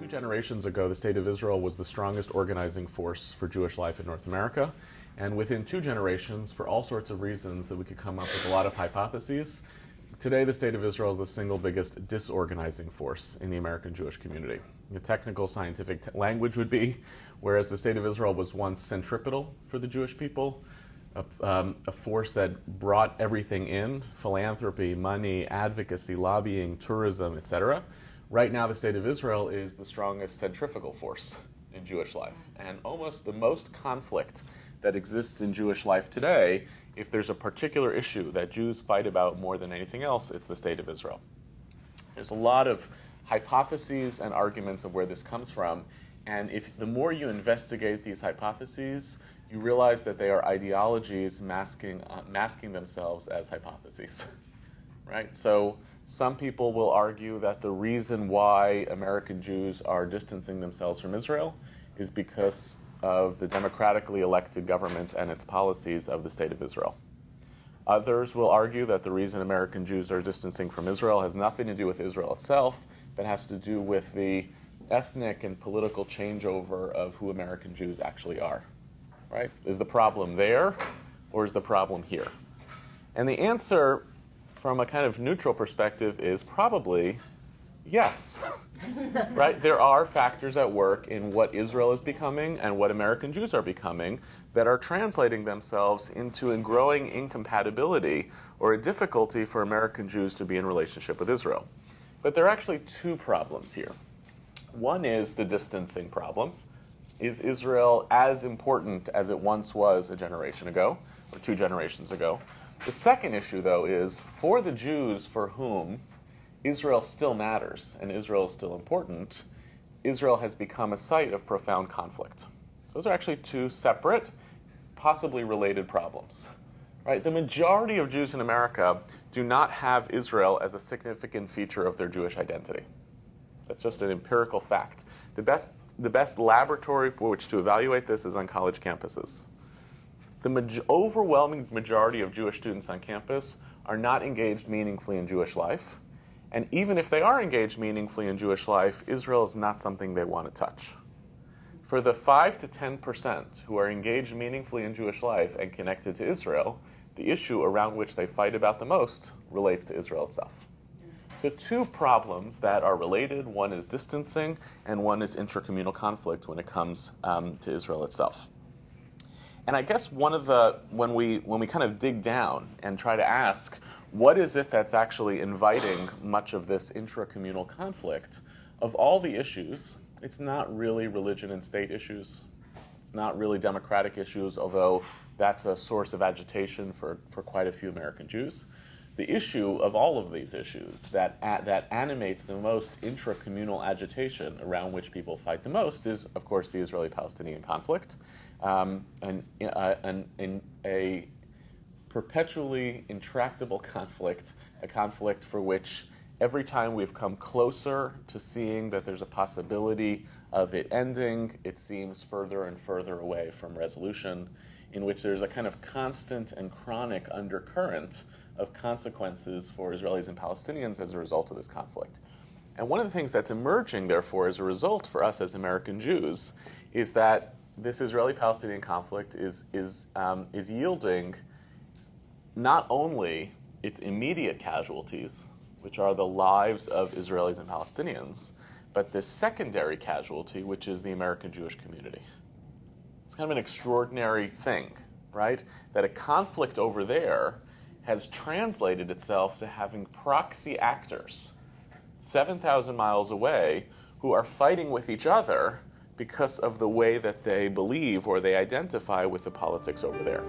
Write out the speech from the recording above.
2 generations ago, the State of Israel was the strongest organizing force for Jewish life in North America. And within 2 generations, for all sorts of reasons that we could come up with a lot of hypotheses, today the State of Israel is the single biggest disorganizing force in the American Jewish community. The technical scientific language would be, whereas the State of Israel was once centripetal for the Jewish people, a force that brought everything in, philanthropy, money, advocacy, lobbying, tourism, etc. Right now, the State of Israel is the strongest centrifugal force in Jewish life. And almost the most conflict that exists in Jewish life today, if there's a particular issue that Jews fight about more than anything else, it's the State of Israel. There's a lot of hypotheses and arguments of where this comes from. And the more you investigate these hypotheses, you realize that they are ideologies masking themselves as hypotheses. Right? So some people will argue that the reason why American Jews are distancing themselves from Israel is because of the democratically elected government and its policies of the State of Israel. Others will argue that the reason American Jews are distancing from Israel has nothing to do with Israel itself, but has to do with the ethnic and political changeover of who American Jews actually are. Right? Is the problem there, or is the problem here? And the answer, from a kind of neutral perspective, is probably yes. Right? There are factors at work in what Israel is becoming and what American Jews are becoming that are translating themselves into a growing incompatibility or a difficulty for American Jews to be in relationship with Israel. But there are actually 2 problems here. One is the distancing problem. Is Israel as important as it once was a generation ago, or 2 generations ago? The second issue, though, is for the Jews for whom Israel still matters and Israel is still important, Israel has become a site of profound conflict. Those are actually 2 separate, possibly related problems. Right? The majority of Jews in America do not have Israel as a significant feature of their Jewish identity. That's just an empirical fact. The best laboratory for which to evaluate this is on college campuses. The overwhelming majority of Jewish students on campus are not engaged meaningfully in Jewish life. And even if they are engaged meaningfully in Jewish life, Israel is not something they want to touch. For the 5 to 10% who are engaged meaningfully in Jewish life and connected to Israel, the issue around which they fight about the most relates to Israel itself. So 2 problems that are related. One is distancing, and one is intra-communal conflict when it comes to Israel itself. And I guess when we kind of dig down and try to ask, what is it that's actually inviting much of this intra-communal conflict? Of all the issues, it's not really religion and state issues. It's not really democratic issues, although that's a source of agitation for quite a few American Jews. The issue of all of these issues that animates the most intra-communal agitation around which people fight the most is, of course, the Israeli-Palestinian conflict, and a perpetually intractable conflict, a conflict for which every time we've come closer to seeing that there's a possibility of it ending, it seems further and further away from resolution, in which there's a kind of constant and chronic undercurrent of consequences for Israelis and Palestinians as a result of this conflict. And one of the things that's emerging, therefore, as a result for us as American Jews, is that this Israeli-Palestinian conflict is yielding not only its immediate casualties, which are the lives of Israelis and Palestinians, but this secondary casualty, which is the American Jewish community. It's kind of an extraordinary thing, right? That a conflict over there has translated itself to having proxy actors 7,000 miles away who are fighting with each other because of the way that they believe or they identify with the politics over there.